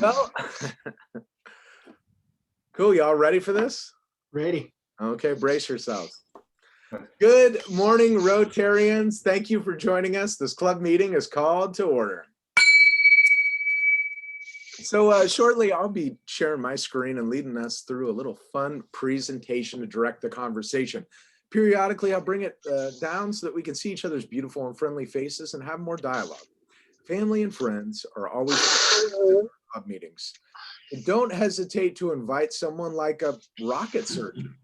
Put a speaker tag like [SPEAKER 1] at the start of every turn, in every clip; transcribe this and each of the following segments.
[SPEAKER 1] Well, cool. Y'all ready for this?
[SPEAKER 2] Ready.
[SPEAKER 1] Okay, brace yourselves. Good morning, Rotarians. Thank you for joining us. This club meeting is called to order. So shortly, I'll be sharing my screen and leading us through a little fun presentation to direct the conversation. Periodically, I'll bring it down so that we can see each other's beautiful and friendly faces and have more dialogue. Family and friends are always club meetings. And don't hesitate to invite someone like a rocket surgeon.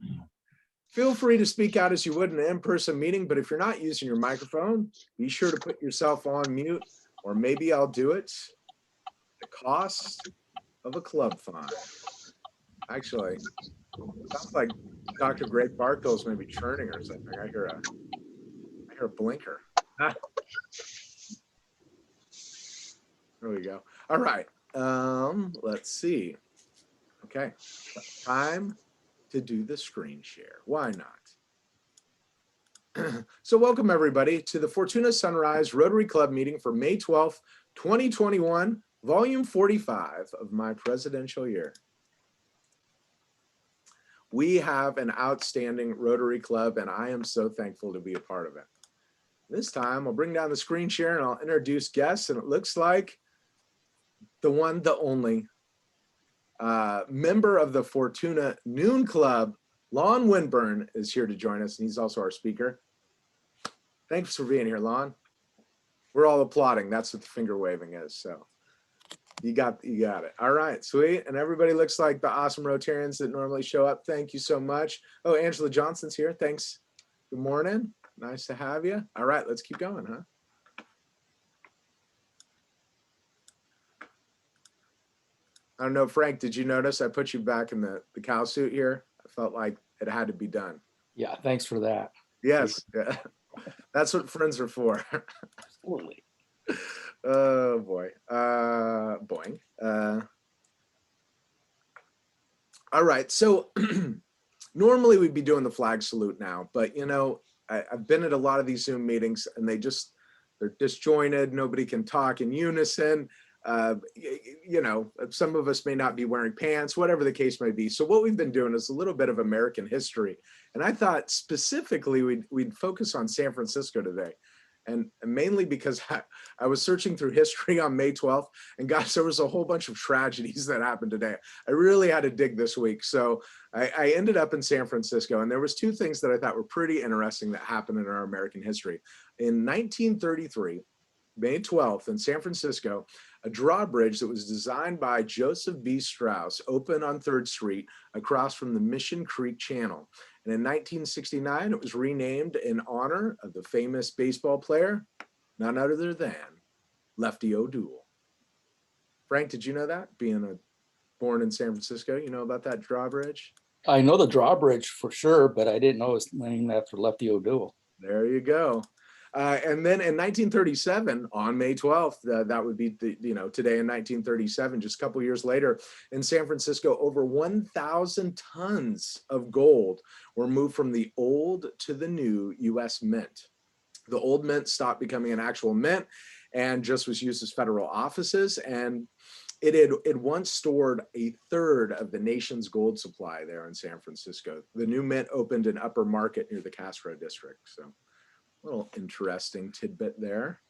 [SPEAKER 1] Feel free to speak out as you would in an in-person meeting, but if you're not using your microphone, be sure to put yourself on mute, or maybe I'll do it at the cost of a club fine. Actually, sounds like Dr. Greg Barthol's maybe churning or something. I hear a blinker. There we go. All right. Let's see. Okay. Time to do the screen share. Why not? So welcome everybody to the Fortuna Sunrise Rotary Club meeting for May 12th, 2021, volume 45 of my presidential year. We have an outstanding Rotary Club and I am so thankful to be a part of it. This time I'll bring down the screen share and I'll introduce guests, and it looks like the one, the only member of the Fortuna Noon Club, Lon Winburn, is here to join us, and he's also our speaker. Thanks for being here, Lon. We're all applauding. That's what the finger waving is. So you got it. All right, sweet. And everybody looks like the awesome Rotarians that normally show up. Thank you so much. Oh, Angela Johnson's here. Thanks. Good morning. Nice to have you. All right, let's keep going, huh? I don't know, Frank, did you notice I put you back in the cow suit here? I felt like it had to be done.
[SPEAKER 3] Yeah, thanks for that.
[SPEAKER 1] Yes, yeah. That's what friends are for.
[SPEAKER 3] Absolutely.
[SPEAKER 1] Oh boy. Boing. All right, so normally we'd be doing the flag salute now, but you know, I've been at a lot of these Zoom meetings and they're disjointed. Nobody can talk in unison. You know, some of us may not be wearing pants, whatever the case may be. So what we've been doing is a little bit of American history. And I thought specifically we'd focus on San Francisco today. And mainly because I was searching through history on May 12th, and gosh, there was a whole bunch of tragedies that happened today. I really had to dig this week. So I ended up in San Francisco, and there was two things that I thought were pretty interesting that happened in our American history. In 1933, May 12th in San Francisco, a drawbridge that was designed by Joseph B. Strauss opened on 3rd Street across from the Mission Creek Channel. And in 1969, it was renamed in honor of the famous baseball player, none other than Lefty O'Doul. Frank, did you know that? Born in San Francisco, you know about that drawbridge?
[SPEAKER 3] I know the drawbridge for sure, but I didn't know it was named after Lefty O'Doul.
[SPEAKER 1] There you go. And then in 1937, on May 12th, that would be today in 1937, just a couple years later, in San Francisco, over 1,000 tons of gold were moved from the old to the new U.S. Mint. The old mint stopped becoming an actual mint and just was used as federal offices. And it once stored 1/3 of the nation's gold supply there in San Francisco. The new mint opened in Upper Market near the Castro district. So a little interesting tidbit there.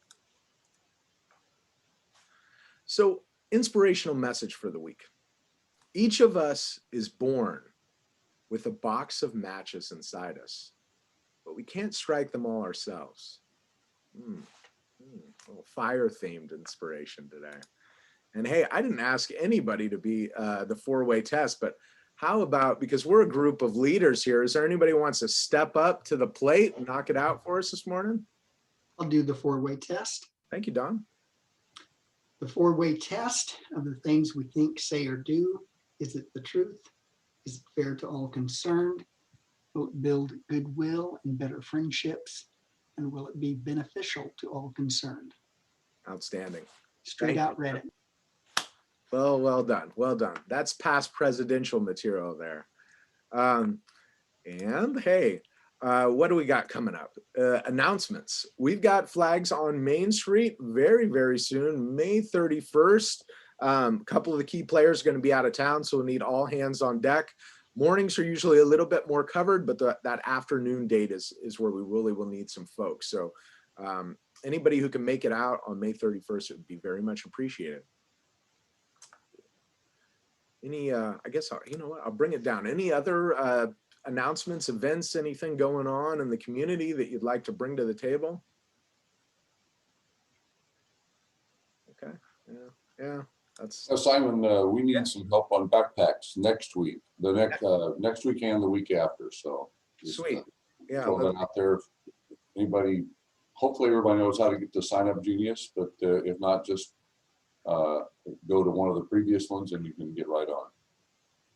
[SPEAKER 1] So, inspirational message for the week. Each of us is born with a box of matches inside us, but we can't strike them all ourselves. A little fire-themed inspiration today. And hey, I didn't ask anybody to be the 4-way test, but how about, because we're a group of leaders here, is there anybody who wants to step up to the plate and knock it out for us this morning?
[SPEAKER 2] I'll do the 4-way test.
[SPEAKER 1] Thank you, Don.
[SPEAKER 2] The 4-way test of the things we think, say, or do. Is it the truth? Is it fair to all concerned? Will it build goodwill and better friendships? And will it be beneficial to all concerned?
[SPEAKER 1] Outstanding.
[SPEAKER 2] Straight out read it.
[SPEAKER 1] Well done. Well done. That's past presidential material there. And hey, what do we got coming up? Announcements. We've got flags on Main Street very, very soon, May 31st. A couple of the key players are going to be out of town, so we'll need all hands on deck. Mornings are usually a little bit more covered, but that afternoon date is where we really will need some folks. So anybody who can make it out on May 31st, it would be very much appreciated. Any, I guess, you know what, I'll bring it down. Any other announcements, events, anything going on in the community that you'd like to bring to the table? Okay, yeah, that's.
[SPEAKER 4] So Simon, we need some help on backpacks next week, the next week and the week after. So just,
[SPEAKER 1] Sweet. Yeah.
[SPEAKER 4] throw that out there. Anybody, hopefully everybody knows how to get to Sign Up Genius, but if not, just go to one of the previous ones and you can get right on.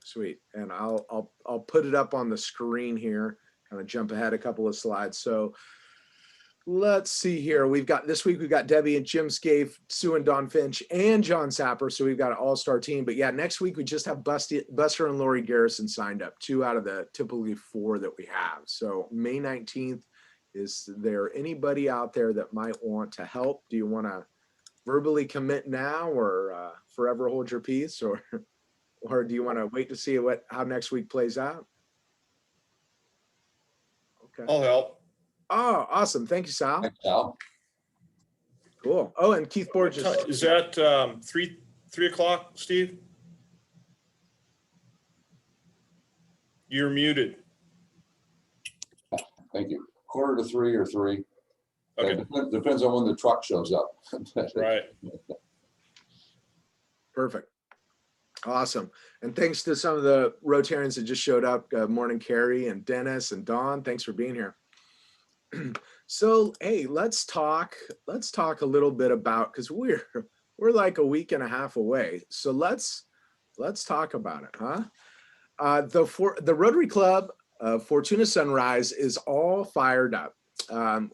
[SPEAKER 1] Sweet. And I'll put it up on the screen here, kind of jump ahead a couple of slides. So let's see here. This week we've got Debbie and Jim Scaife, Sue and Don Finch, and John Sapper. So we've got an all-star team. But yeah, next week we just have Buster and Lori Garrison signed up, 2 out of the typically 4 that we have. So May 19th, is there anybody out there that might want to help? Do you want to verbally commit now, or forever hold your peace, or do you want to wait to see how next week plays out? Okay.
[SPEAKER 5] I'll help.
[SPEAKER 1] Oh, awesome. Thank you, Sal.
[SPEAKER 4] Thanks, Al.
[SPEAKER 1] Cool. Oh, and Keith Borges.
[SPEAKER 5] Is that 3 o'clock, Steve? You're muted.
[SPEAKER 4] Thank you. 2:45 or 3.
[SPEAKER 5] Okay,
[SPEAKER 4] Depends on when the truck shows up.
[SPEAKER 5] right.
[SPEAKER 1] Perfect. Awesome. And thanks to some of the Rotarians that just showed up. Morning, Carrie and Dennis and Don. Thanks for being here. So, hey, let's talk a little bit about, because we're like a week and a half away. So let's talk about it, huh? The Rotary Club Fortuna Sunrise is all fired up.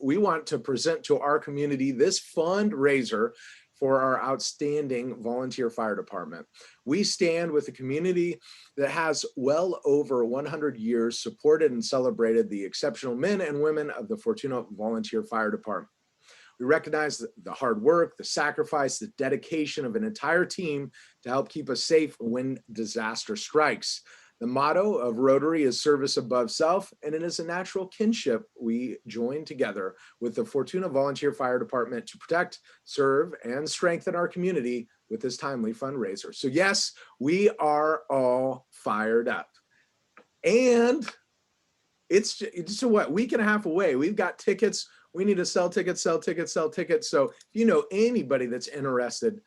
[SPEAKER 1] We want to present to our community this fundraiser for our outstanding volunteer fire department. We stand with a community that has well over 100 years supported and celebrated the exceptional men and women of the Fortuna Volunteer Fire Department. We recognize the hard work, the sacrifice, the dedication of an entire team to help keep us safe when disaster strikes. The motto of Rotary is service above self, and it is a natural kinship we join together with the Fortuna Volunteer Fire Department to protect, serve, and strengthen our community with this timely fundraiser. So yes, we are all fired up. And it's what, week and a half away. We've got tickets. We need to sell tickets. So if you know anybody that's interested,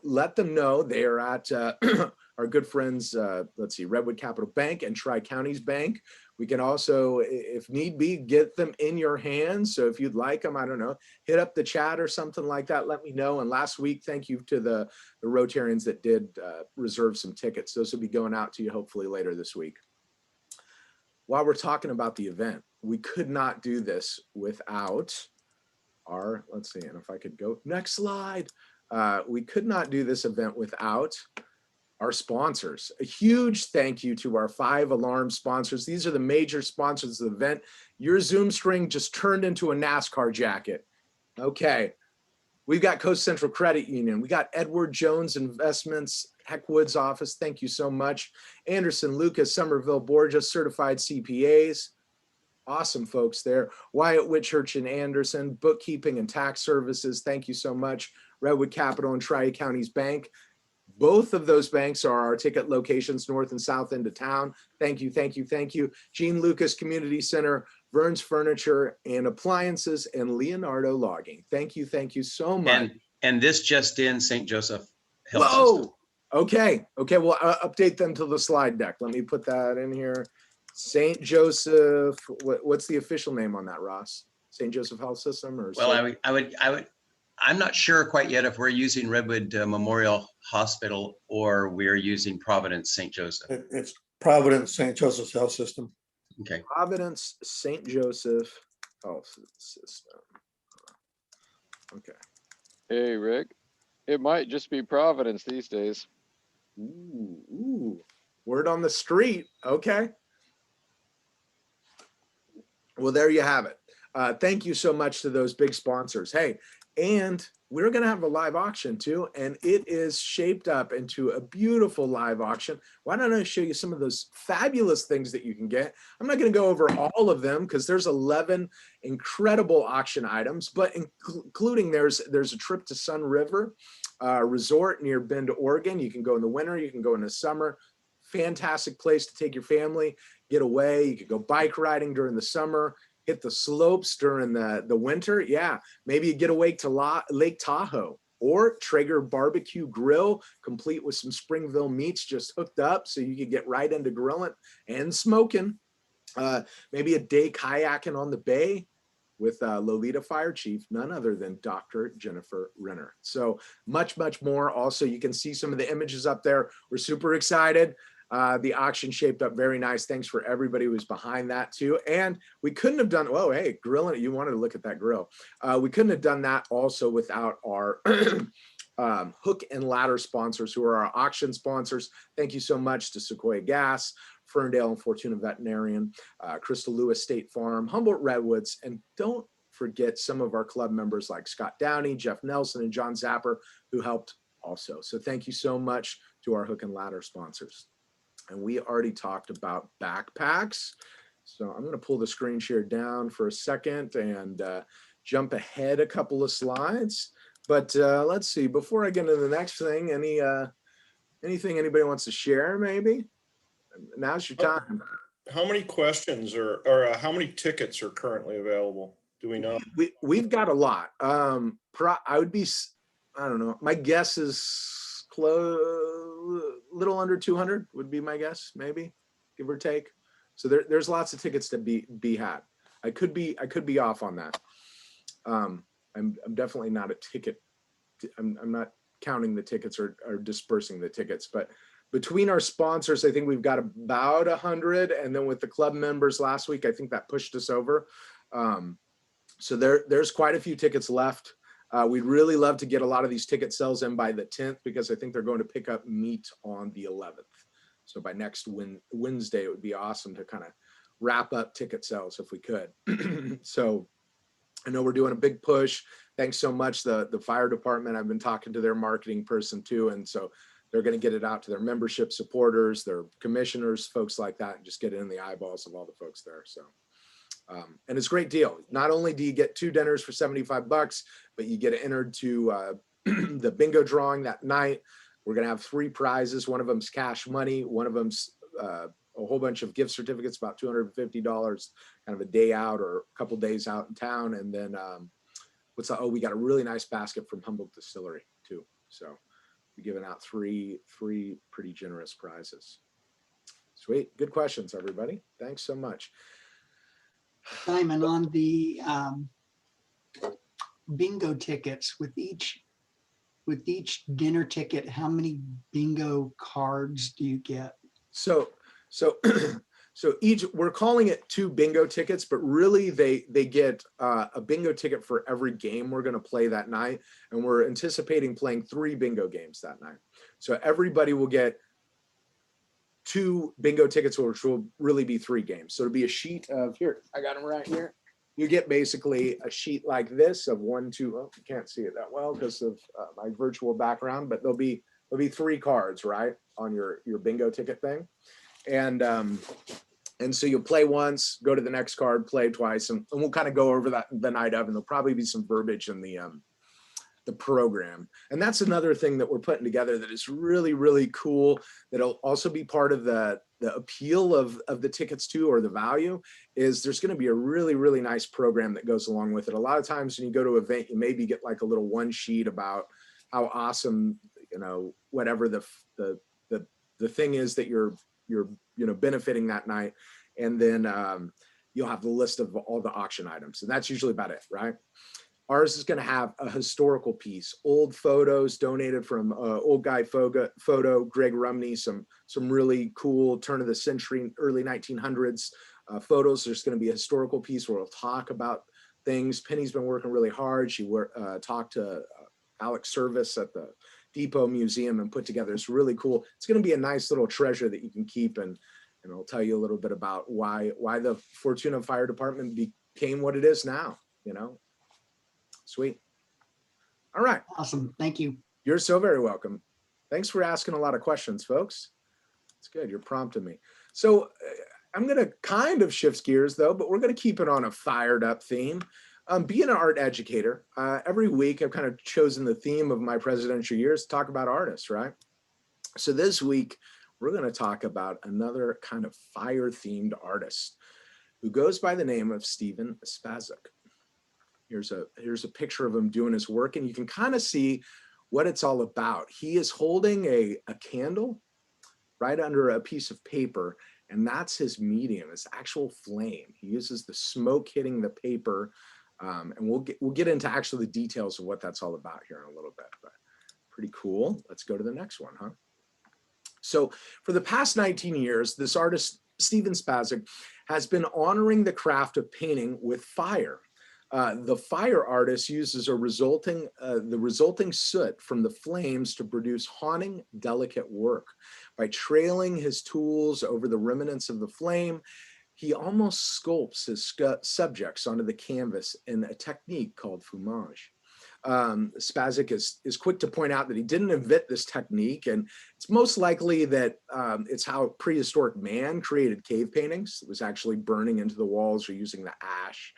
[SPEAKER 1] let them know. They are at our good friends, let's see, Redwood Capital Bank and Tri-Counties Bank. We can also, if need be, get them in your hands. So if you'd like them, I don't know, hit up the chat or something like that, let me know. And last week, thank you to the Rotarians that did reserve some tickets. Those will be going out to you hopefully later this week. While we're talking about the event, we could not do this without our, let's see, and if I could go, next slide. We could not do this event without our sponsors. A huge thank you to our 5 alarm sponsors. These are the major sponsors of the event. Your Zoom string just turned into a NASCAR jacket. Okay. We've got Coast Central Credit Union. We got Edward Jones Investments, Heckwood's office. Thank you so much. Anderson, Lucas, Somerville, Borgia, certified CPAs. Awesome folks there. Wyatt Whitchurch and Anderson, bookkeeping and tax services. Thank you so much. Redwood Capital and Tri-Counties Bank. Both of those banks are our ticket locations north and south end of town. Thank you, thank you, thank you. Gene Lucas Community Center, Vern's Furniture and Appliances, and Leonardo Logging. Thank you so much.
[SPEAKER 6] And this just in, St. Joseph Health
[SPEAKER 1] Whoa!
[SPEAKER 6] System.
[SPEAKER 1] Okay, well, update them to the slide deck. Let me put that in here. St. Joseph, what's the official name on that, Ross? St. Joseph Health System? Or
[SPEAKER 6] well, I'm not sure quite yet if we're using Redwood Memorial Hospital or we're using Providence St. Joseph.
[SPEAKER 7] It's Providence St. Joseph's Health System.
[SPEAKER 6] Okay.
[SPEAKER 1] Providence St. Joseph Health System. Okay.
[SPEAKER 8] Hey, Rick. It might just be Providence these days.
[SPEAKER 1] Ooh. Word on the street. Okay. Well, there you have it. Thank you so much to those big sponsors. Hey, And we're going to have a live auction too. And it is shaped up into a beautiful live auction. Why don't I show you some of those fabulous things that you can get? I'm not going to go over all of them because there's 11 incredible auction items, but including there's a trip to Sun River Resort near Bend, Oregon. You can go in the winter, you can go in the summer. Fantastic place to take your family, get away. You could go bike riding during the summer, hit the slopes during the winter. Yeah, maybe you get away to Lake Tahoe or Traeger Barbecue Grill, complete with some Springville meats just hooked up so you could get right into grilling and smoking. Maybe a day kayaking on the bay with Lolita Fire Chief, none other than Dr. Jennifer Renner. So much, much more. Also, you can see some of the images up there. We're super excited. The auction shaped up very nice. Thanks for everybody who was behind that too. And we couldn't have done, whoa, hey, grilling it. You wanted to look at that grill. We couldn't have done that also without our hook and ladder sponsors who are our auction sponsors. Thank you so much to Sequoia Gas, Ferndale and Fortuna Veterinarian, Crystal Lewis State Farm, Humboldt Redwoods, and don't forget some of our club members like Scott Downey, Jeff Nelson, and John Zapper who helped also. So thank you so much to our hook and ladder sponsors. And we already talked about backpacks. So I'm going to pull the screen share down for a second and jump ahead a couple of slides. But let's see, before I get into the next thing, anything anybody wants to share maybe? Now's your time.
[SPEAKER 5] How many questions or how many tickets are currently available? Do we know?
[SPEAKER 1] We've got a lot. I would be, I don't know, my guess is little under 200 would be my guess, maybe, give or take. So there's lots of tickets to be had. I could be off on that. I'm definitely not a ticket. I'm not counting the tickets or dispersing the tickets, but between our sponsors, I think we've got about 100. And then with the club members last week, I think that pushed us over. So there's quite a few tickets left. We'd really love to get a lot of these ticket sales in by the 10th because I think they're going to pick up meat on the 11th. So by next Wednesday, it would be awesome to kind of wrap up ticket sales if we could. So I know we're doing a big push. Thanks so much. The fire department, I've been talking to their marketing person too. And so they're going to get it out to their membership supporters, their commissioners, folks like that, and just get it in the eyeballs of all the folks there. So. And it's a great deal. Not only do you get 2 dinners for $75, but you get entered to the bingo drawing that night. We're going to have 3 prizes. One of them's cash money. One of them's a whole bunch of gift certificates, about $250, kind of a day out or a couple days out in town. And then we got a really nice basket from Humboldt Distillery too. So we're giving out three pretty generous prizes. Sweet. Good questions, everybody. Thanks so much.
[SPEAKER 2] Simon, on the bingo tickets, with each dinner ticket, how many bingo cards do you get?
[SPEAKER 1] So each, we're calling it 2 bingo tickets, but really they get a bingo ticket for every game we're going to play that night. And we're anticipating playing 3 bingo games that night. So everybody will get 2 bingo tickets, which will really be 3 games. So it'll be a sheet of, here, I got them right here. You get basically a sheet like this of 1, 2, oh, you can't see it that well because of my virtual background, but there'll be 3 cards, right, on your bingo ticket thing. And so you'll play once, go to the next card, play twice, and we'll kind of go over that the night of, and there'll probably be some verbiage in the program. And that's another thing that we're putting together that is really, really cool. That'll also be part of the appeal of the tickets too, or the value, is there's going to be a really, really nice program that goes along with it. A lot of times when you go to an event, you maybe get like a little 1 sheet about how awesome, whatever the thing is that you're benefiting that night. And then you'll have the list of all the auction items. And that's usually about it, right? Ours is going to have a historical piece, old photos donated from old guy photo, Greg Rumney, some really cool turn of the century, early 1900s photos. There's going to be a historical piece where we'll talk about things. Penny's been working really hard. She talked to Alex Service at the Depot Museum and put together. It's really cool. It's going to be a nice little treasure that you can keep, and I'll tell you a little bit about why the Fortuna Fire Department became what it is now. Sweet. All right.
[SPEAKER 2] Awesome. Thank you.
[SPEAKER 1] You're so very welcome. Thanks for asking a lot of questions, folks. It's good. You're prompting me. So I'm going to kind of shift gears though, but we're going to keep it on a fired up theme. Being an art educator, every week I've kind of chosen the theme of my presidential years to talk about artists, right? So this week we're going to talk about another kind of fire themed artist who goes by the name of Steven Spazuk. Here's a picture of him doing his work, and you can kind of see what it's all about. He is holding a candle right under a piece of paper, and that's his medium, his actual flame. He uses the smoke hitting the paper, and we'll get into actually the details of what that's all about here in a little bit, but pretty cool. Let's go to the next one, huh? So for the past 19 years, this artist, Steven Spazuk, has been honoring the craft of painting with fire. The fire artist uses the resulting soot from the flames to produce haunting, delicate work. By trailing his tools over the remnants of the flame, he almost sculpts his subjects onto the canvas in a technique called fumage. Spazak is quick to point out that he didn't invent this technique, and it's most likely that it's how prehistoric man created cave paintings. It was actually burning into the walls or using the ash.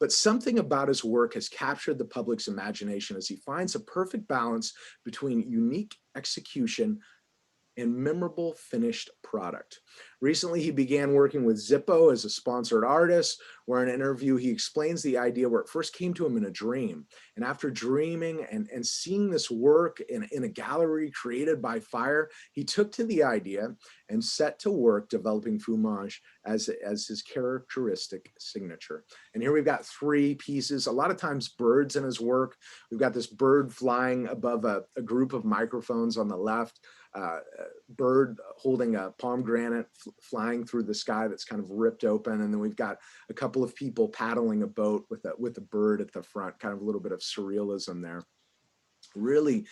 [SPEAKER 1] But something about his work has captured the public's imagination as he finds a perfect balance between unique execution and memorable finished product. Recently, he began working with Zippo as a sponsored artist, where in an interview, he explains the idea where it first came to him in a dream. And after dreaming and seeing this work in a gallery created by fire, he took to the idea and set to work developing fumage as his characteristic signature. And here we've got 3 pieces, a lot of times birds in his work. We've got this bird flying above a group of microphones on the left, bird holding a pomegranate flying through the sky that's kind of ripped open, and then we've got a couple of people paddling a boat with a bird at the front, kind of a little bit of surrealism there. Really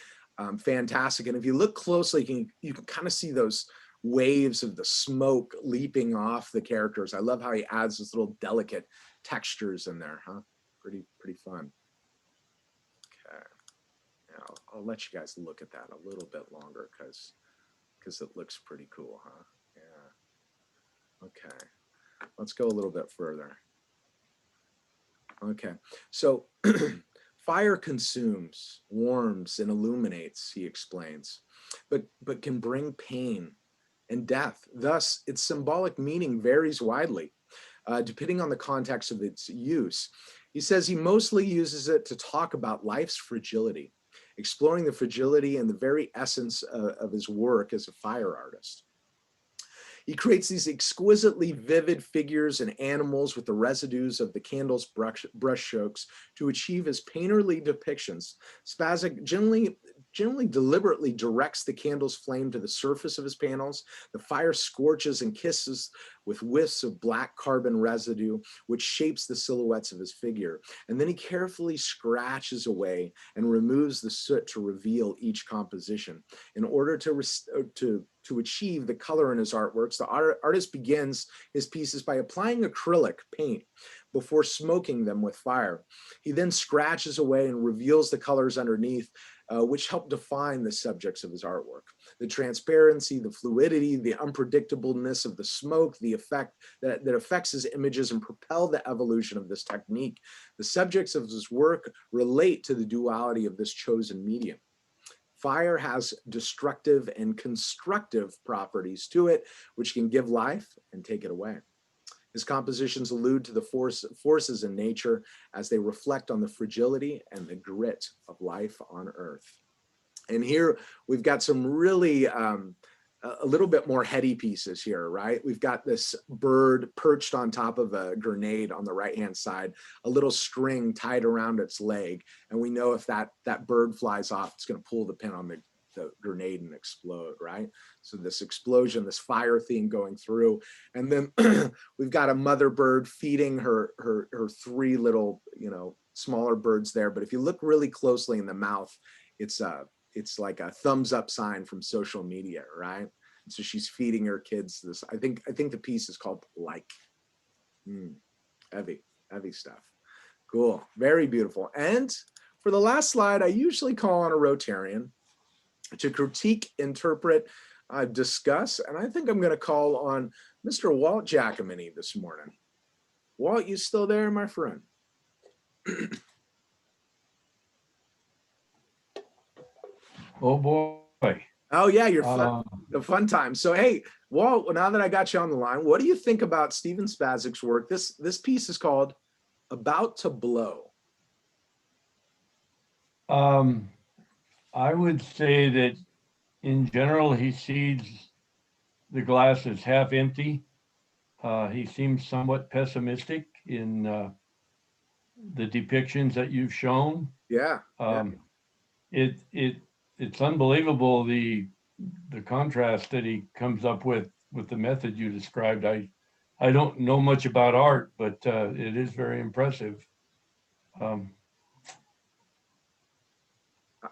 [SPEAKER 1] fantastic. And if you look closely, you can kind of see those waves of the smoke leaping off the characters. I love how he adds this little delicate textures in there, huh? Pretty fun. Okay. I'll let you guys look at that a little bit longer because it looks pretty cool, huh? Yeah. Okay. Let's go a little bit further. Okay. So fire consumes, warms, and illuminates, he explains, but can bring pain and death. Thus, its symbolic meaning varies widely, depending on the context of its use. He says he mostly uses it to talk about life's fragility, exploring the fragility and the very essence of his work as a fire artist. He creates these exquisitely vivid figures and animals with the residues of the candle's brush strokes to achieve his painterly depictions. Spazak generally deliberately directs the candle's flame to the surface of his panels. The fire scorches and kisses with whiffs of black carbon residue, which shapes the silhouettes of his figure. And then he carefully scratches away and removes the soot to reveal each composition. In order to achieve the color in his artworks, the artist begins his pieces by applying acrylic paint before smoking them with fire. He then scratches away and reveals the colors underneath, which help define the subjects of his artwork. The transparency, the fluidity, the unpredictableness of the smoke, the effect that affects his images and propel the evolution of this technique. The subjects of his work relate to the duality of this chosen medium. Fire has destructive and constructive properties to it, which can give life and take it away. His compositions allude to the forces in nature as they reflect on the fragility and the grit of life on Earth. And here we've got some really a little bit more heady pieces here, right? We've got this bird perched on top of a grenade on the right-hand side, a little string tied around its leg. And we know if that bird flies off, it's going to pull the pin on the grenade and explode, right? So this explosion, this fire theme going through. And then we've got a mother bird feeding her 3 little, smaller birds there. But if you look really closely in the mouth, it's like a thumbs up sign from social media, right? And so she's feeding her kids this. I think the piece is called Like. Heavy stuff. Cool, very beautiful. And for the last slide, I usually call on a Rotarian to critique, interpret, discuss, and I think I'm going to call on Mr. Walt Giacomini this morning. Walt, you still there, my friend?
[SPEAKER 9] Oh, boy.
[SPEAKER 1] Oh yeah, you're fun, the fun time. So hey, Walt, now that I got you on the line, what do you think about Steven Spazuk's work? This piece is called "About to Blow."
[SPEAKER 9] I would say that in general, he sees the glass as half empty. He seems somewhat pessimistic in the depictions that you've shown.
[SPEAKER 1] Yeah.
[SPEAKER 9] It's unbelievable the contrast that he comes up with the method you described. I don't know much about art, but it is very impressive.
[SPEAKER 1] How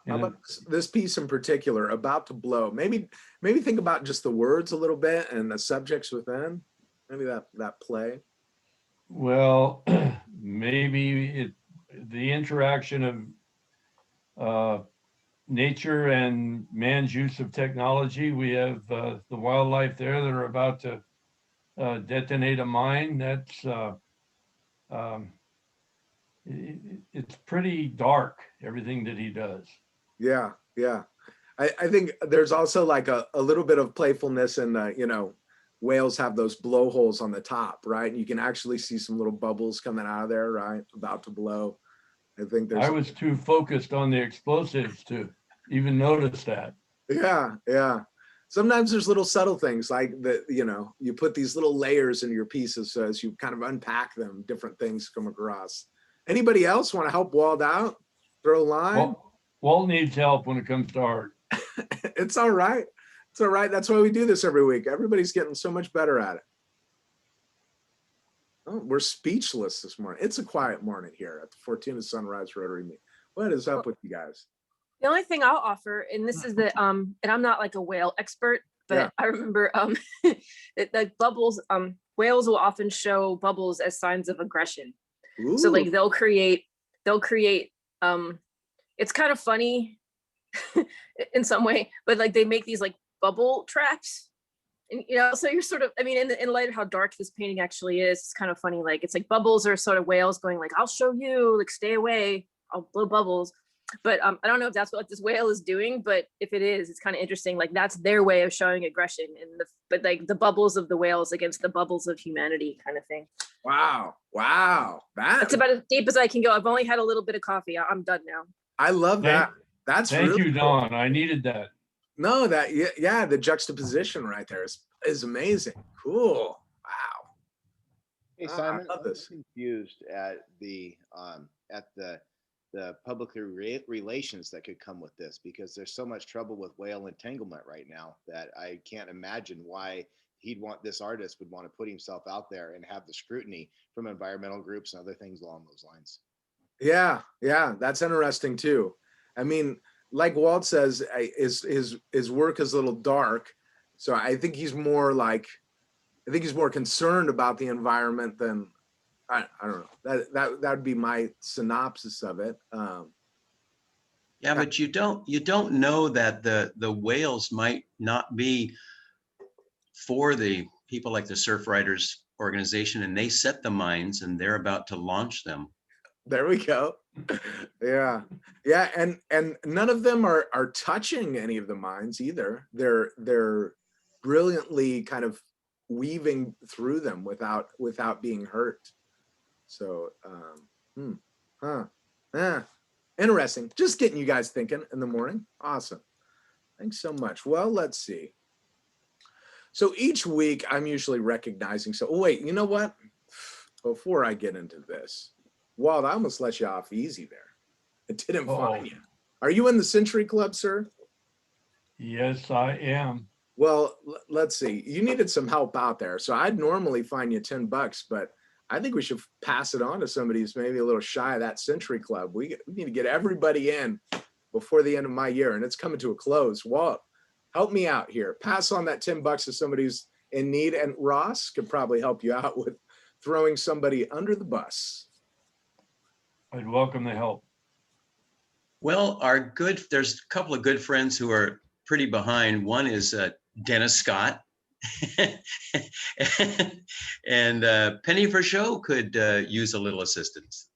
[SPEAKER 1] about this piece in particular, "About to Blow"? Maybe think about just the words a little bit and the subjects within. Maybe that play.
[SPEAKER 9] Well, maybe the interaction of nature and man's use of technology. We have the wildlife there that are about to detonate a mine. That's it's pretty dark, everything that he does.
[SPEAKER 1] Yeah. I think there's also like a little bit of playfulness in the, you know, whales have those blowholes on the top, right? And you can actually see some little bubbles coming out of there, right? About to blow. I think there's.
[SPEAKER 9] I was too focused on the explosives to even notice that.
[SPEAKER 1] Yeah. Sometimes there's little subtle things like that, you know, you put these little layers in your pieces so as you kind of unpack them, different things come across. Anybody else want to help Walt out? Throw a line?
[SPEAKER 9] Walt needs help when it comes to art.
[SPEAKER 1] It's all right. It's all right. That's why we do this every week. Everybody's getting so much better at it. Oh, we're speechless this morning. It's a quiet morning here at the Fortuna Sunrise Rotary meeting. What is up with you guys?
[SPEAKER 10] The only thing I'll offer, and this is that, and I'm not like a whale expert, but
[SPEAKER 1] Yeah.
[SPEAKER 10] I remember the bubbles, whales will often show bubbles as signs of aggression. So like
[SPEAKER 1] Ooh.
[SPEAKER 10] they'll create, it's kind of funny in some way, but like they make these like bubble traps. And, you know, so you're sort of, I mean, in light of how dark this painting actually is, it's kind of funny. Like, it's like bubbles are sort of whales going like, I'll show you, like, stay away, I'll blow bubbles. But I don't know if that's what this whale is doing, but if it is, it's kind of interesting. Like, that's their way of showing aggression, and but like the bubbles of the whales against the bubbles of humanity kind of thing.
[SPEAKER 1] Wow.
[SPEAKER 10] That's about as deep as I can go. I've only had a little bit of coffee. I'm done now.
[SPEAKER 1] I love that. That's
[SPEAKER 9] Thank
[SPEAKER 1] really
[SPEAKER 9] you,
[SPEAKER 1] cool.
[SPEAKER 9] Don. I needed that.
[SPEAKER 1] No, yeah, the juxtaposition right there is amazing. Cool. Wow.
[SPEAKER 11] Hey,
[SPEAKER 1] Ah, I
[SPEAKER 11] Simon,
[SPEAKER 1] love
[SPEAKER 11] I'm
[SPEAKER 1] this.
[SPEAKER 11] confused at the public relations that could come with this, because there's so much trouble with whale entanglement right now that I can't imagine why this artist would want to put himself out there and have the scrutiny from environmental groups and other things along those lines.
[SPEAKER 1] Yeah, that's interesting too. I mean, like Walt says, his work is a little dark, so I think he's more concerned about the environment than I don't know. That would be my synopsis of it.
[SPEAKER 6] Yeah, but you don't know that the whales might not be for the people like the Surf Riders organization, and they set the mines and they're about to launch them.
[SPEAKER 1] There we go. Yeah, and none of them are touching any of the mines either. They're brilliantly kind of weaving through them without being hurt. So, interesting. Just getting you guys thinking in the morning. Awesome. Thanks so much. Well, let's see. So each week I'm usually recognizing. So, oh, wait, you know what? Before I get into this, Walt, I almost let you off easy there. I didn't find you. Are you in the Century Club, sir?
[SPEAKER 9] Yes, I am.
[SPEAKER 1] Well, let's see. You needed some help out there. So I'd normally fine you $10, but I think we should pass it on to somebody who's maybe a little shy of that Century Club. We need to get everybody in before the end of my year, and it's coming to a close. Walt, help me out here. Pass on that $10 to somebody who's in need, and Ross could probably help you out with throwing somebody under the bus.
[SPEAKER 9] I'd welcome the help.
[SPEAKER 6] Well, there's a couple of good friends who are pretty behind. One is Dennis Scott. and Penny for Show could use a little assistance.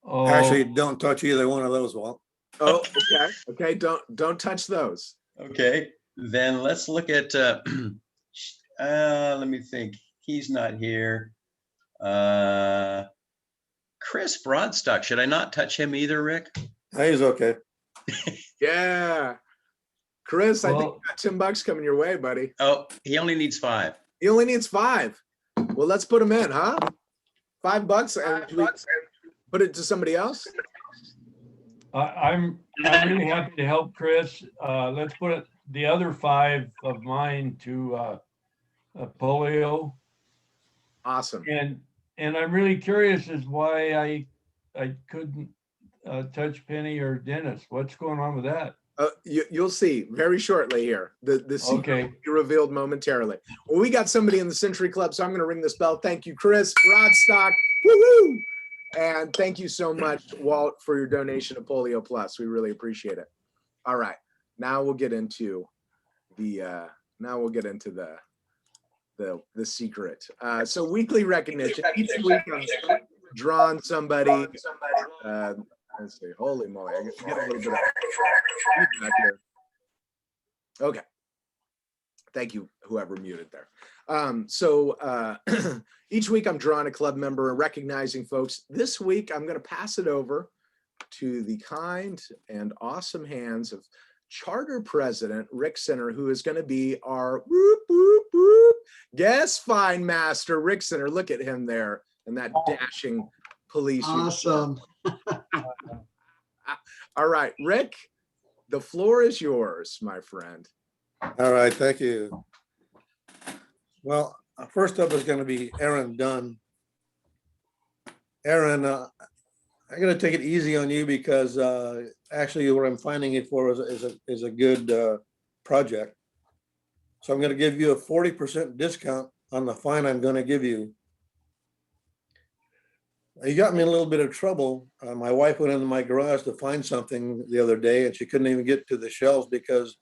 [SPEAKER 9] Oh,
[SPEAKER 7] Actually, don't touch either one of those, Walt.
[SPEAKER 1] Oh, okay. Okay. Don't touch those.
[SPEAKER 6] Okay, then let's look at, let me think. He's not here. Chris Broadstock, should I not touch him either, Rick?
[SPEAKER 7] He's okay.
[SPEAKER 1] Yeah. Chris, I think
[SPEAKER 9] Well-
[SPEAKER 1] you got $10 coming your way, buddy.
[SPEAKER 6] Oh, he only needs 5.
[SPEAKER 1] He only needs 5. Well, let's put him in, huh? $5 and we put it to somebody else.
[SPEAKER 9] I'm really happy to help Chris. Let's put it, the other 5 of mine to polio.
[SPEAKER 1] Awesome.
[SPEAKER 9] And I'm really curious as why I couldn't touch Penny or Dennis. What's going on with that?
[SPEAKER 1] You'll see very shortly here. The secret
[SPEAKER 9] Okay.
[SPEAKER 1] will be revealed momentarily. Well, we got somebody in the Century Club, so I'm going to ring this bell. Thank you, Chris Broadstock. Woohoo! And thank you so much, Walt, for your donation to Polio Plus. We really appreciate it. All right, now we'll get into the secret. So weekly recognition. Each week I'm drawing somebody. Let's see. Holy moly! I get a little bit of feedback here. Okay. Thank you, whoever muted there. Each week I'm drawing a club member and recognizing folks. This week I'm going to pass it over to the kind and awesome hands of Charter President Rick Center, who is going to be our guest fine master. Rick Center, look at him there and that dashing police.
[SPEAKER 2] Awesome.
[SPEAKER 1] All right, Rick, the floor is yours, my friend.
[SPEAKER 7] All right, thank you. Well, first up is going to be Aaron Dunn. Aaron, I'm going to take it easy on you because actually what I'm finding it for is a good project. So I'm going to give you a 40% discount on the fine I'm going to give you. You got me in a little bit of trouble. My wife went into my garage to find something the other day and she couldn't even get to the shelves because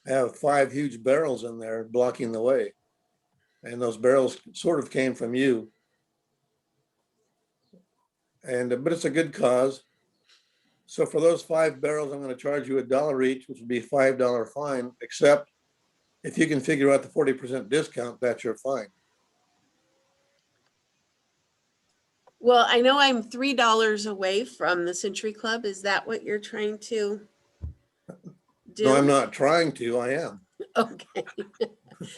[SPEAKER 7] I have 5 huge barrels in there blocking the way. And those barrels sort of came from you. But it's a good cause. So for those 5 barrels, I'm going to charge you $1 each, which would be $5 fine, except if you can figure out the 40% discount, that's your fine.
[SPEAKER 12] Well, I know I'm $3 away from the Century Club. Is that what you're trying to do?
[SPEAKER 7] No, I'm not trying to, I am.
[SPEAKER 12] Okay.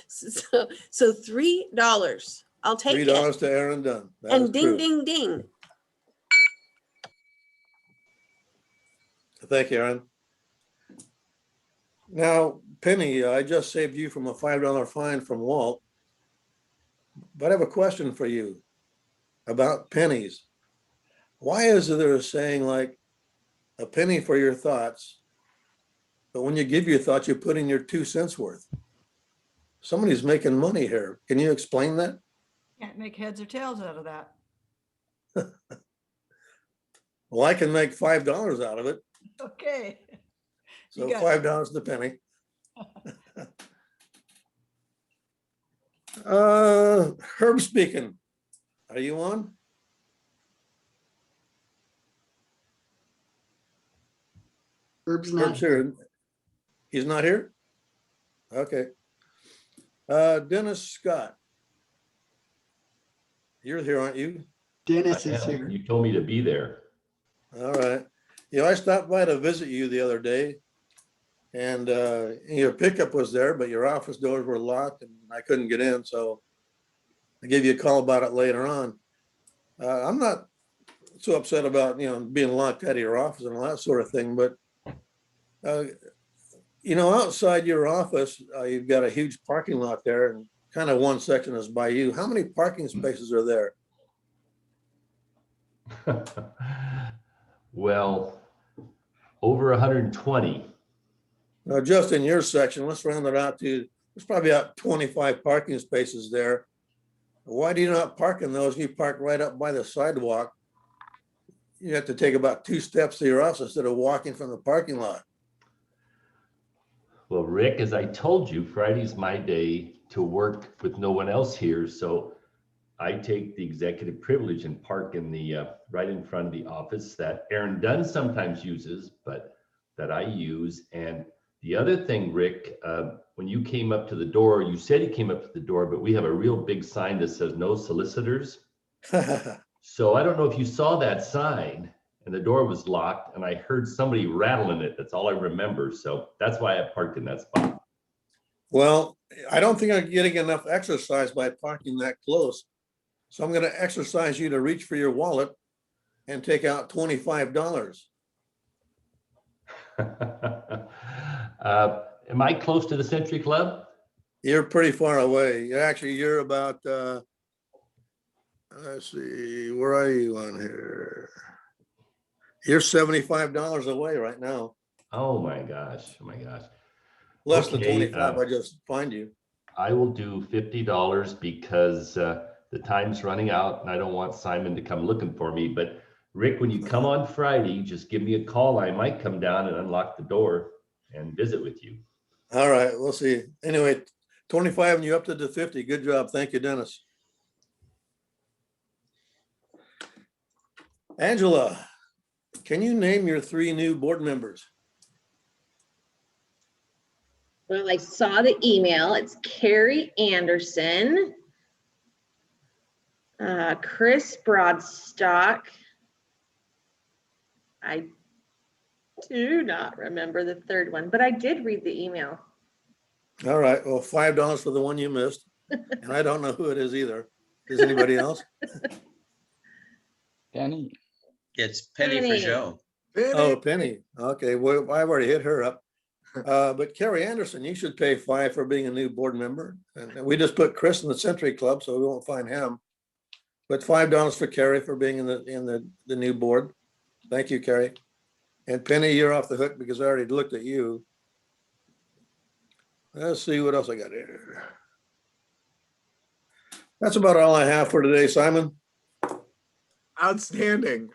[SPEAKER 12] So $3. I'll take it.
[SPEAKER 7] $3 to Aaron Dunn. That is
[SPEAKER 12] And ding,
[SPEAKER 7] true.
[SPEAKER 12] ding, ding.
[SPEAKER 7] Thank you, Aaron. Now, Penny, I just saved you from a $5 fine from Walt. But I have a question for you about pennies. Why is there a saying like a penny for your thoughts, but when you give your thoughts, you put in your 2 cents worth? Somebody's making money here. Can you explain that?
[SPEAKER 13] Can't make heads or tails out of that.
[SPEAKER 7] Well, I can make $5 out of it.
[SPEAKER 13] Okay.
[SPEAKER 7] So
[SPEAKER 13] You got it.
[SPEAKER 7] $5 the penny. Herb speaking. Are you on?
[SPEAKER 2] Herb's not
[SPEAKER 7] Herb's here. He's not here? Okay. Dennis Scott. You're here, aren't you?
[SPEAKER 2] Dennis
[SPEAKER 14] I
[SPEAKER 2] is
[SPEAKER 14] am.
[SPEAKER 2] here.
[SPEAKER 14] You told me to be there.
[SPEAKER 7] All right. You know, I stopped by to visit you the other day and your pickup was there, but your office doors were locked and I couldn't get in. So I gave you a call about it later on. I'm not so upset about, being locked out of your office and all that sort of thing, but outside your office, you've got a huge parking lot there and kind of one section is by you. How many parking spaces are there?
[SPEAKER 14] Well, over 120.
[SPEAKER 7] Now, just in your section, let's round it out to, there's probably about 25 parking spaces there. Why do you not park in those? You park right up by the sidewalk. you have to take about 2 steps to your office instead of walking from the parking lot.
[SPEAKER 14] Well, Rick, as I told you, Friday's my day to work with no one else here. So I take the executive privilege and park in the right in front of the office that Aaron Dunn sometimes uses, but that I use. And the other thing, Rick, when you came up to the door, you said you came up to the door, but we have a real big sign that says no solicitors. So I don't know if you saw that sign, and the door was locked, and I heard somebody rattling it. That's all I remember. So that's why I parked in that spot.
[SPEAKER 7] Well, I don't think I'm getting enough exercise by parking that close. So I'm going to exercise you to reach for your wallet and take out $25.
[SPEAKER 14] Am I close to the Century Club?
[SPEAKER 7] You're pretty far away. You're about, let's see, where are you on here? You're $75 away right now.
[SPEAKER 14] Oh my gosh. Oh my gosh.
[SPEAKER 7] Less than
[SPEAKER 14] Okay,
[SPEAKER 7] 25, I just find you.
[SPEAKER 14] I will do $50 because the time's running out and I don't want Simon to come looking for me. But Rick, when you come on Friday, just give me a call. I might come down and unlock the door and visit with you.
[SPEAKER 7] All right, we'll see. Anyway, 25 and you up to the 50. Good job. Thank you, Dennis. Angela, can you name your 3 new board members?
[SPEAKER 15] Well, I saw the email. It's Carrie Anderson, Chris Broadstock. I do not remember the third one, but I did read the email.
[SPEAKER 7] All right, well, $5 for the one you missed. And I don't know who it is either. Is anybody else?
[SPEAKER 3] Penny.
[SPEAKER 6] It's Penny
[SPEAKER 15] Penny.
[SPEAKER 6] Frageau.
[SPEAKER 7] Oh, Penny. Okay, well, I've already hit her up. But Carrie Anderson, you should pay $5 for being a new board member. And we just put Chris in the Century Club, so we won't find him. But $5 for Carrie for being in the new board. Thank you, Carrie. And Penny, you're off the hook because I already looked at you. Let's see what else I got here. That's about all I have for today, Simon.
[SPEAKER 1] Outstanding.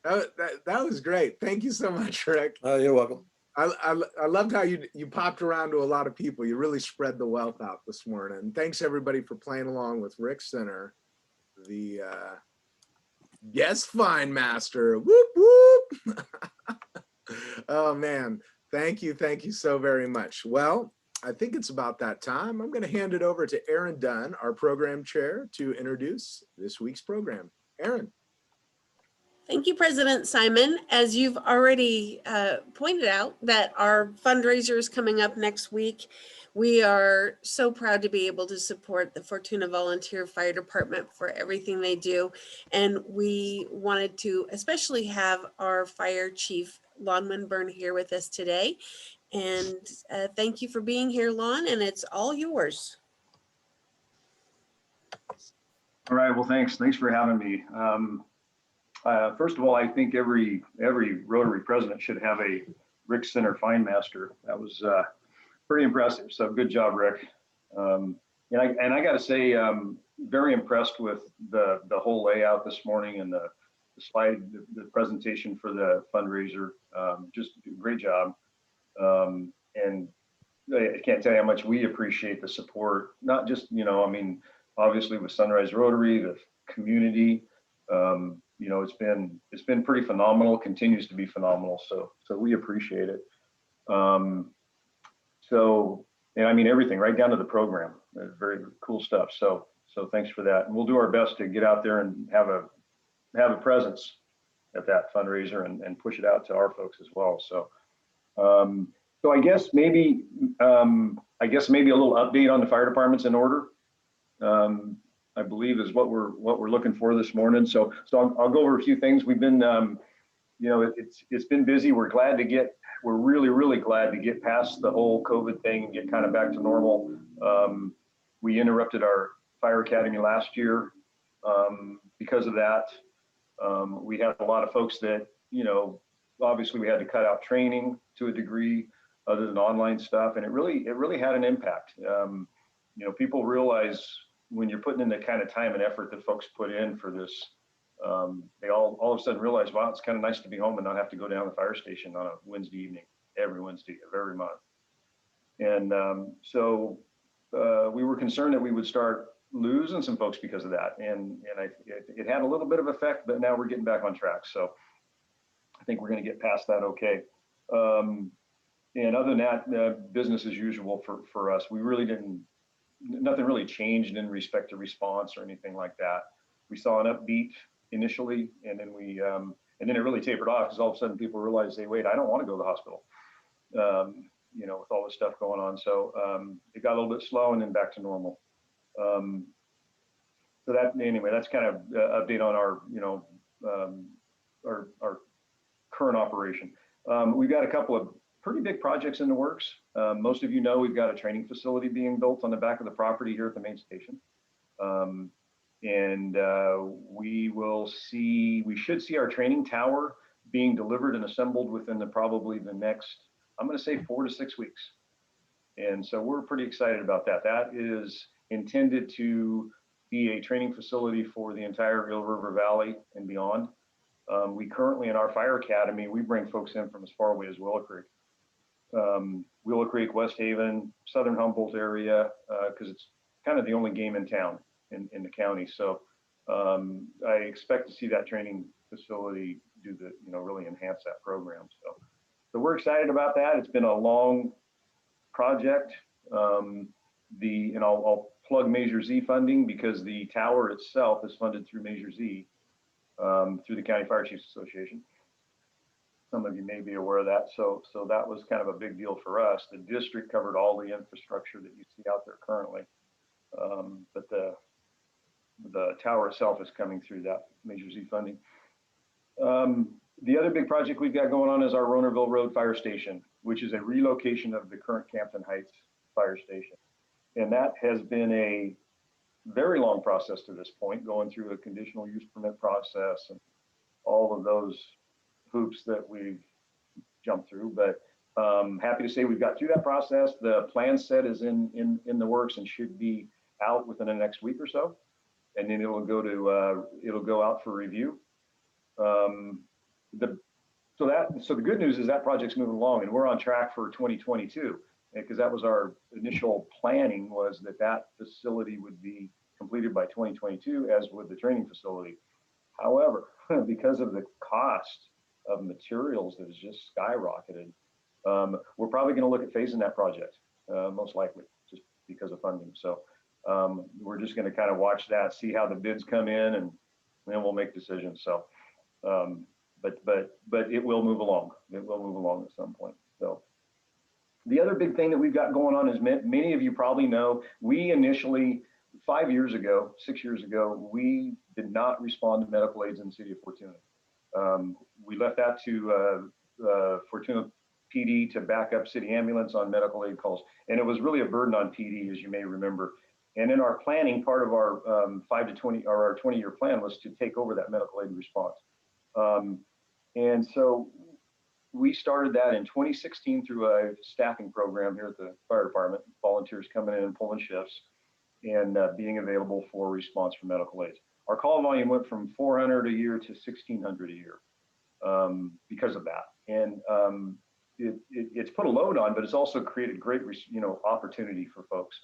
[SPEAKER 1] That was great. Thank you so much, Rick.
[SPEAKER 7] You're welcome.
[SPEAKER 1] I loved how you popped around to a lot of people. You really spread the wealth out this morning. And thanks everybody for playing along with Rick Center, the yes, fine master. Whoop whoop. Oh man, thank you so very much. Well, I think it's about that time. I'm going to hand it over to Aaron Dunn, our program chair, to introduce this week's program. Aaron.
[SPEAKER 12] Thank you, President Simon. As you've already pointed out, that our fundraiser is coming up next week. We are so proud to be able to support the Fortuna Volunteer Fire Department for everything they do. And we wanted to especially have our fire chief, Lon Winburn, here with us today. And thank you for being here, Lon, and it's all yours.
[SPEAKER 16] All right, well, thanks for having me. First of all, I think every Rotary president should have a Rick Center Fine Master. That was pretty impressive. So good job, Rick. And I got to say, very impressed with the whole layout this morning and the slide, the presentation for the fundraiser. Just great job. And I can't tell you how much we appreciate the support. Not just, I mean, obviously with Sunrise Rotary, the community. It's been pretty phenomenal, continues to be phenomenal. So we appreciate it. And I mean, everything right down to the program, very cool stuff. So thanks for that. And we'll do our best to get out there and have a presence at that fundraiser and push it out to our folks as well. So I guess maybe a little update on the fire department's in order. I believe is what we're looking for this morning. So I'll go over a few things. We've been, it's been busy. We're really glad to get past the whole COVID thing and get kind of back to normal. We interrupted our fire academy last year because of that. We had a lot of folks that, obviously we had to cut out training to a degree other than online stuff. And it really had an impact. People realize when you're putting in the kind of time and effort that folks put in for this they all of a sudden realized, wow, it's kind of nice to be home and not have to go down to the fire station on a Wednesday evening, every Wednesday of every month. And so we were concerned that we would start losing some folks because of that. And it had a little bit of effect, but now we're getting back on track. So I think we're going to get past that okay. And other than that, business as usual for us. We really nothing really changed in respect to response or anything like that. We saw an upbeat initially, and then and then it really tapered off because all of a sudden people realized, hey, wait, I don't want to go to the hospital. You know, with all this stuff going on. So it got a little bit slow and then back to normal. So that, anyway, that's kind of update on our, you know, our current operation. We've got a couple of pretty big projects in the works. Most of you know we've got a training facility being built on the back of the property here at the main station. And we should see our training tower being delivered and assembled within probably the next, I'm going to say 4 to 6 weeks. And so we're pretty excited about that. That is intended to be a training facility for the entire Eel River Valley and beyond. We currently, in our fire academy, we bring folks in from as far away as Willow Creek. Willow Creek, West Haven, Southern Humboldt area, because it's kind of the only game in town in the county. So I expect to see that training facility really enhance that program. So we're excited about that. It's been a long project. And I'll plug Measure Z funding because the tower itself is funded through Measure Z through the County Fire Chiefs Association. Some of you may be aware of that. So that was kind of a big deal for us. The district covered all the infrastructure that you see out there currently. But the tower itself is coming through that Measure Z funding. The other big project we've got going on is our Roenerville Road Fire Station, which is a relocation of the current Campton Heights Fire Station. And that has been a very long process to this point, going through a conditional use permit process and all of those hoops that we've jumped through. But happy to say we've got through that process. The plan set is in the works and should be out within the next week or so. And then it'll go out for review. So the good news is that project's moving along and we're on track for 2022 because that was our initial planning, was that facility would be completed by 2022, as would the training facility. However, because of the cost of materials that has just skyrocketed, we're probably going to look at phasing that project, most likely, just because of funding. So we're just going to kind of watch that, see how the bids come in, and then we'll make decisions. So, but it will move along. It will move along at some point. So the other big thing that we've got going on is many of you probably know, we initially, 6 years ago, we did not respond to medical aids in the city of Fortuna. We left that to Fortuna PD to back up city ambulance on medical aid calls. And it was really a burden on PD, as you may remember. And in our planning, part of our 20-year plan was to take over that medical aid response. And so we started that in 2016 through a staffing program here at the fire department, volunteers coming in and pulling shifts and being available for response for medical aids. Our call volume went from 400 a year to 1,600 a year because of that. And it's put a load on, but it's also created great, opportunity for folks.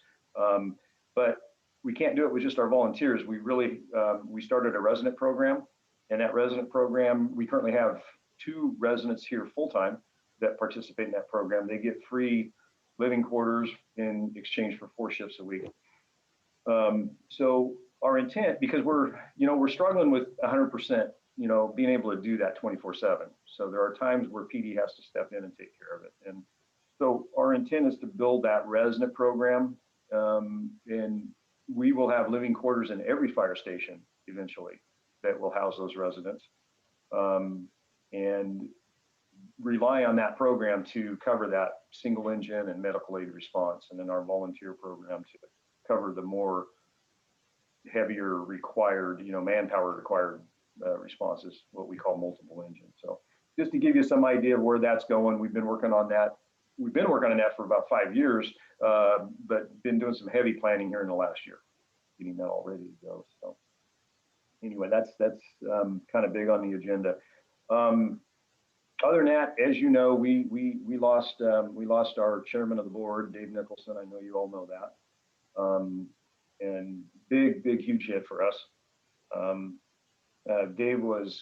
[SPEAKER 16] But we can't do it with just our volunteers. We really, we started a resident program, and that resident program, we currently have 2 residents here full-time that participate in that program. They get free living quarters in exchange for 4 shifts a week. So our intent, because we're struggling with 100%, being able to do that 24/7. So there are times where PD has to step in and take care of it. And so our intent is to build that resident program, and we will have living quarters in every fire station eventually that will house those residents, and rely on that program to cover that single engine and medical aid response, and then our volunteer program to cover the more heavier required, manpower required responses, what we call multiple engines. So just to give you some idea of where that's going, we've been working on that. We've been working on that for about 5 years, but been doing some heavy planning here in the last year, getting that all ready to go. So anyway, that's kind of big on the agenda. Other than that, as you know, we lost our chairman of the board, Dave Nicholson. I know you all know that. And big, huge hit for us. Dave was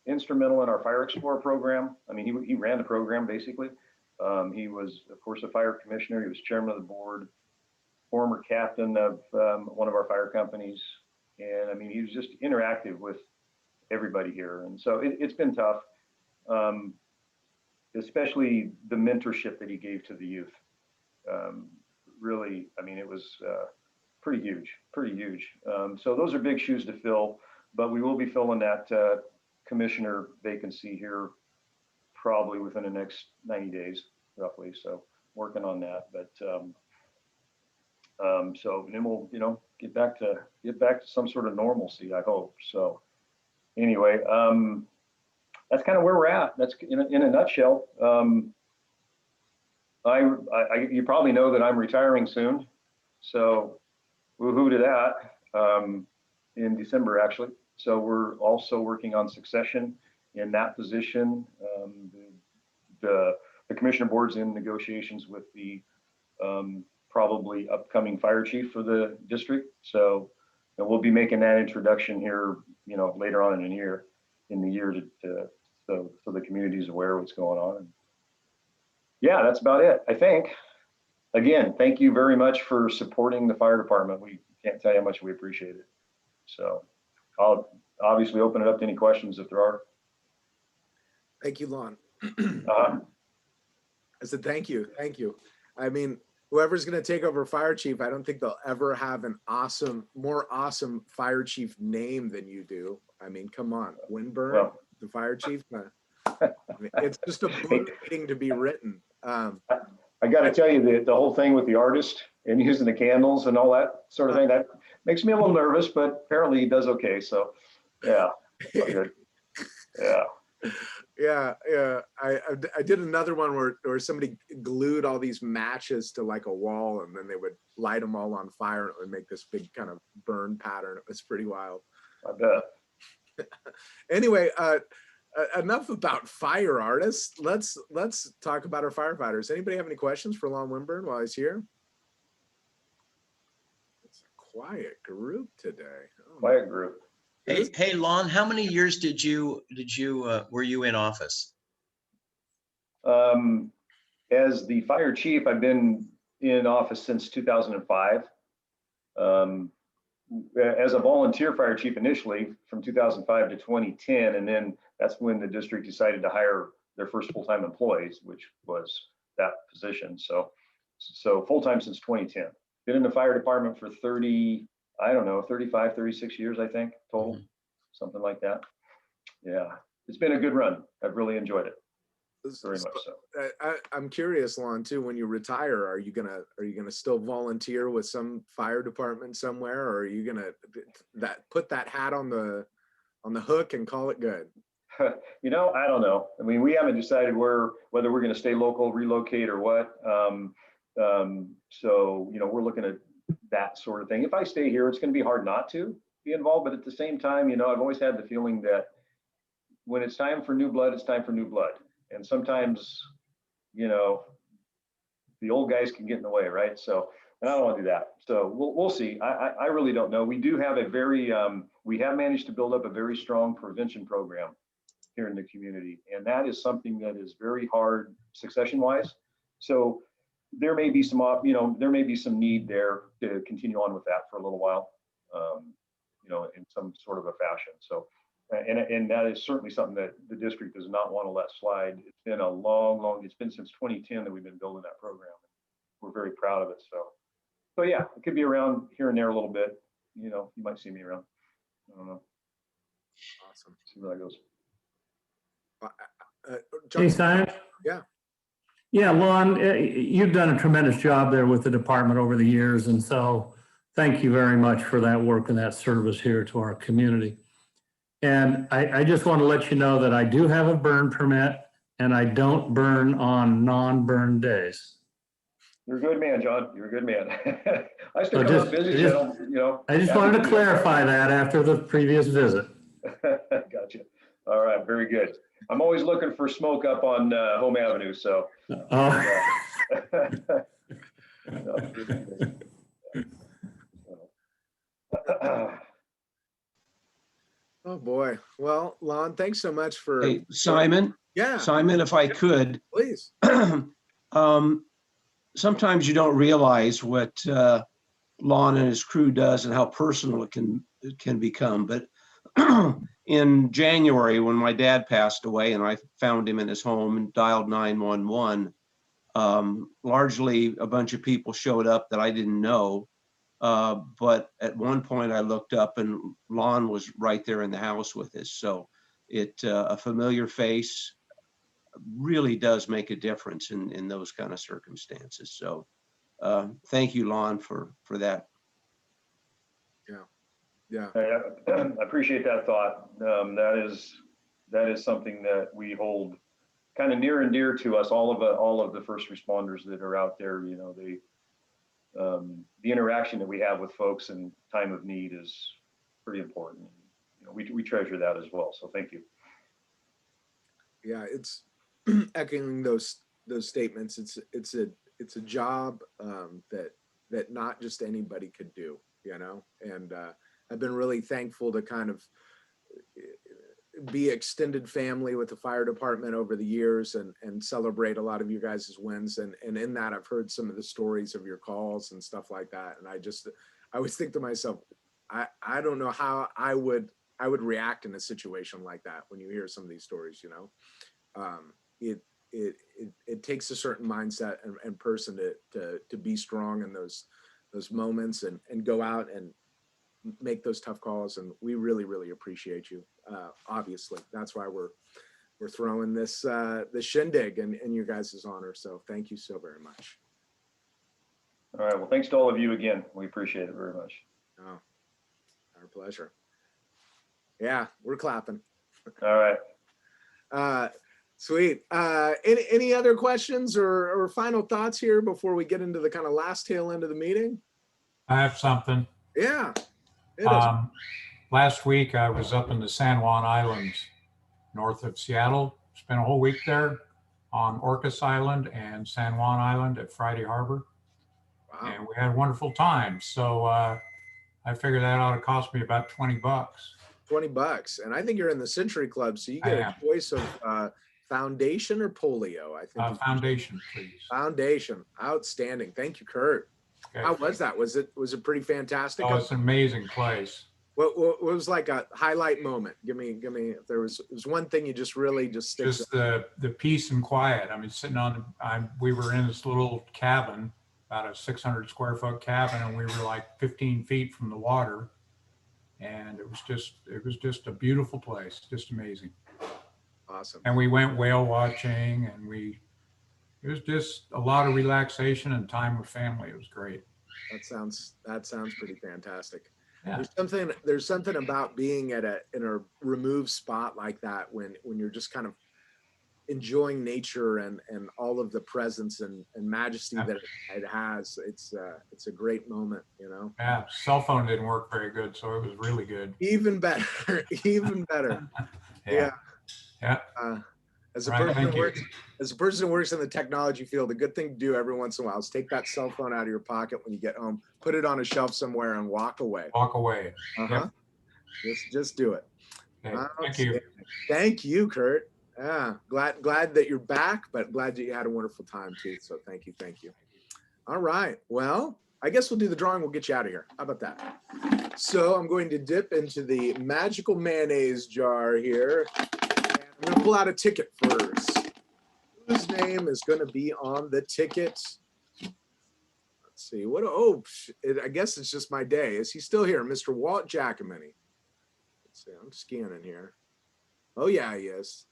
[SPEAKER 16] instrumental in our Fire Explorer program. I mean, he ran the program basically. He was, of course, a fire commissioner. He was chairman of the board, former captain of one of our fire companies. And I mean, he was just interactive with everybody here. And so it's been tough, especially the mentorship that he gave to the youth. Really, I mean, it was pretty huge. So those are big shoes to fill, but we will be filling that commissioner vacancy here probably within the next 90 days, roughly. So working on that, but so then we'll, get back to some sort of normalcy, I hope. So anyway, that's kind of where we're at. That's in a nutshell. You probably know that I'm retiring soon, so woohoo to that, in December actually. So we're also working on succession in that position. The commissioner board's in negotiations with the probably upcoming fire chief for the district. So we'll be making that introduction here, later on in the year so the community is aware of what's going on. And yeah, that's about it, I think. Again, thank you very much for supporting the fire department. We can't tell you how much we appreciate it. So I'll obviously open it up to any questions if there are.
[SPEAKER 1] Thank you, Lon. I said, thank you. I mean, whoever's going to take over fire chief, I don't think they'll ever have an more awesome fire chief name than you do. I mean, come on, Winburn, the fire chief. I mean, it's just a book waiting to be written.
[SPEAKER 16] I got to tell you, the whole thing with the artist and using the candles and all that sort of thing, that makes me a little nervous, but apparently he does okay. So yeah, good.
[SPEAKER 1] Yeah. I did another one where somebody glued all these matches to like a wall, and then they would light them all on fire, and it would make this big kind of burn pattern. It was pretty wild.
[SPEAKER 16] I bet.
[SPEAKER 1] Anyway, enough about fire artists. Let's talk about our firefighters. Anybody have any questions for Lon Winburn while he's here? It's a quiet group today.
[SPEAKER 16] Quiet group.
[SPEAKER 6] Hey, Lon, how many years were you in office?
[SPEAKER 16] As the fire chief, I've been in office since 2005. As a volunteer fire chief initially from 2005 to 2010, and then that's when the district decided to hire their first full-time employees, which was that position. So full-time since 2010. Been in the fire department for 35, 36 years, I think, total, something like that. Yeah, it's been a good run. I've really enjoyed it. Very much so.
[SPEAKER 1] I'm curious, Lon, too, when you retire, are you gonna still volunteer with some fire department somewhere, or are you gonna put that hat on the hook and call it good?
[SPEAKER 16] I don't know. I mean, we haven't decided whether we're gonna stay local, relocate, or what. So we're looking at that sort of thing. If I stay here, it's going to be hard not to be involved. But at the same time, I've always had the feeling that when it's time for new blood, it's time for new blood. And sometimes, the old guys can get in the way, right? So, and I don't want to do that. So we'll see. I really don't know. We do have we have managed to build up a very strong prevention program here in the community. And that is something that is very hard succession-wise. So there may be some need there to continue on with that for a little while, in some sort of a fashion. So, and that is certainly something that the district does not want to let slide. It's been it's been since 2010 that we've been building that program. We're very proud of it. So yeah, it could be around here and there a little bit. You might see me around. I don't know.
[SPEAKER 1] Awesome.
[SPEAKER 16] See where that goes.
[SPEAKER 17] Hey, Simon.
[SPEAKER 1] Yeah.
[SPEAKER 17] Yeah, Lon, you've done a tremendous job there with the department over the years. And so thank you very much for that work and that service here to our community. And I just want to let you know that I do have a burn permit and I don't burn on non-burn days.
[SPEAKER 16] You're a good man, John. You're a good man. I still
[SPEAKER 17] I
[SPEAKER 16] come
[SPEAKER 17] just-
[SPEAKER 16] up busy,
[SPEAKER 17] I just-
[SPEAKER 16] you know.
[SPEAKER 17] I just
[SPEAKER 16] happy
[SPEAKER 17] wanted to
[SPEAKER 16] do it.
[SPEAKER 17] clarify that after the previous visit.
[SPEAKER 16] Gotcha. All right, very good. I'm always looking for smoke up on Home Avenue, so.
[SPEAKER 1] Oh, boy. Well, Lon, thanks so much for.
[SPEAKER 18] Hey, Simon?
[SPEAKER 1] Yeah.
[SPEAKER 18] Simon, if I could.
[SPEAKER 1] Please.
[SPEAKER 18] Sometimes you don't realize what Lon and his crew does and how personal it can become. But in January, when my dad passed away and I found him in his home and dialed 911, largely a bunch of people showed up that I didn't know. But at one point I looked up and Lon was right there in the house with us. So a familiar face really does make a difference in those kind of circumstances. So thank you, Lon, for that.
[SPEAKER 1] Yeah.
[SPEAKER 16] I appreciate that thought. That is something that we hold kind of near and dear to us. All of the first responders that are out there, you know, the interaction that we have with folks in time of need is pretty important. You know, we treasure that as well. So thank you.
[SPEAKER 1] Yeah, it's echoing those statements. It's a job that not just anybody could do, you know. And I've been really thankful to kind of be extended family with the fire department over the years and celebrate a lot of you guys' wins. And in that, I've heard some of the stories of your calls and stuff like that. And I always think to myself, I don't know how I would react in a situation like that when you hear some of these stories, you know. It takes a certain mindset and person to be strong in those moments and go out and make those tough calls. And we really, really appreciate you. Obviously, that's why we're throwing this shindig in your guys' honor. So thank you so very much.
[SPEAKER 16] All right. Well, thanks to all of you again. We appreciate it very much.
[SPEAKER 1] Oh, our pleasure. Yeah, we're clapping.
[SPEAKER 16] All right.
[SPEAKER 1] Sweet. Any other questions or final thoughts here before we get into the kind of last tail end of the meeting?
[SPEAKER 19] I have something.
[SPEAKER 1] Yeah. It is.
[SPEAKER 19] Last week I was up in the San Juan Islands, north of Seattle. Spent a whole week there on Orcas Island and San Juan Island at Friday Harbor.
[SPEAKER 1] Wow.
[SPEAKER 19] And we had a wonderful time. So I figured that ought to cost me about $20.
[SPEAKER 1] $20. And I think you're in the Century Club, so you get a choice of foundation or polio. I think
[SPEAKER 19] foundation, please.
[SPEAKER 1] Foundation. Outstanding. Thank you, Kurt.
[SPEAKER 19] Okay.
[SPEAKER 1] How was that? Was it pretty fantastic?
[SPEAKER 19] Oh, it's an amazing place.
[SPEAKER 1] What was like a highlight moment? Give me if there was one thing you just really sticks.
[SPEAKER 19] Just the peace and quiet. I mean, sitting we were in this little cabin, about a 600 square foot cabin, and we were like 15 feet from the water. And it was just a beautiful place, just amazing.
[SPEAKER 1] Awesome.
[SPEAKER 19] And we went whale watching, and it was just a lot of relaxation and time with family. It was great.
[SPEAKER 1] That sounds pretty fantastic.
[SPEAKER 19] Yeah.
[SPEAKER 1] There's something about being in a removed spot like that when you're just kind of enjoying nature and all of the presence and majesty that it has. It's a great moment, you know.
[SPEAKER 19] Yeah, cell phone didn't work very good, so it was really good.
[SPEAKER 1] Even better. Even better. Yeah. As a person who works in the technology field, a good thing to do every once in a while is take that cell phone out of your pocket when you get home, put it on a shelf somewhere, and walk away.
[SPEAKER 19] Walk away.
[SPEAKER 1] Yep. Just do it.
[SPEAKER 19] Okay. Thank you.
[SPEAKER 1] Thank you, Kurt. Yeah, glad that you're back, but glad that you had a wonderful time too. So thank you. All right. Well, I guess we'll do the drawing. We'll get you out of here. How about that? So I'm going to dip into the magical mayonnaise jar here. I'm going to pull out a ticket first. Whose name is going to be on the ticket? Let's see. I guess it's just my day. Is he still here? Mr. Walt Giacomini. Let's see. I'm scanning here. Oh, yeah, he is.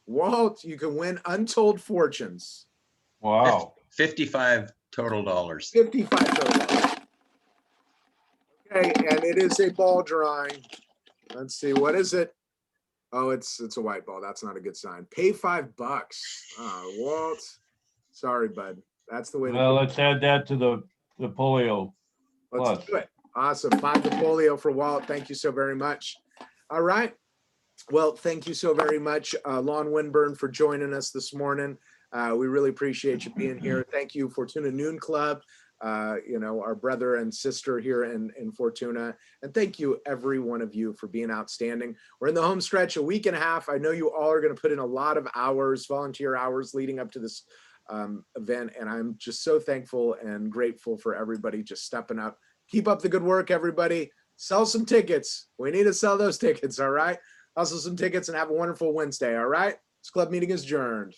[SPEAKER 1] Walt, you can win untold fortunes.
[SPEAKER 9] Wow.
[SPEAKER 6] 55 total dollars.
[SPEAKER 1] 55 total. Okay, and it is a ball drawing. Let's see. What is it? Oh, it's a white ball. That's not a good sign. Pay $5. Oh, Walt. Sorry, bud. That's the way to
[SPEAKER 9] Well,
[SPEAKER 1] do it.
[SPEAKER 9] let's add that to the polio.
[SPEAKER 1] Let's
[SPEAKER 9] Plus.
[SPEAKER 1] do it. Awesome. 5 to polio for Walt. Thank you so very much. All right. Well, thank you so very much, Lon Winburn, for joining us this morning. We really appreciate you being here. Thank you, Fortuna Noon Club, our brother and sister here in Fortuna. And thank you, every one of you, for being outstanding. We're in the home stretch, a week and a half. I know you all are going to put in a lot of hours, volunteer hours leading up to this event. And I'm just so thankful and grateful for everybody just stepping up. Keep up the good work, everybody. Sell some tickets. We need to sell those tickets, all right? Hustle some tickets and have a wonderful Wednesday, all right? This club meeting is adjourned.